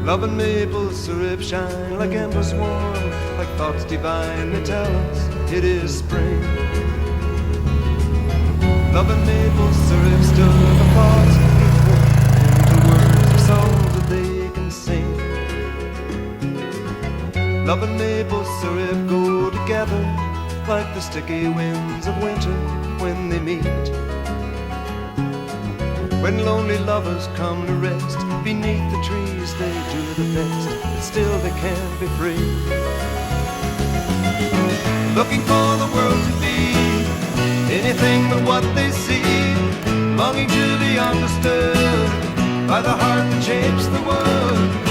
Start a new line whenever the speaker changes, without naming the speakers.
Love and maple syrup shine like embers warm, like thoughts divine. They tell us it is spring. Love and maple syrup stir the thoughts into words or songs that they can sing. Love and maple syrup go together like the sticky winds of winter when they meet. When lonely lovers come to rest beneath the trees, they do the best, but still they can't be free. Looking for the world to be anything but what they see, longing to be understood by the heart that shapes the world.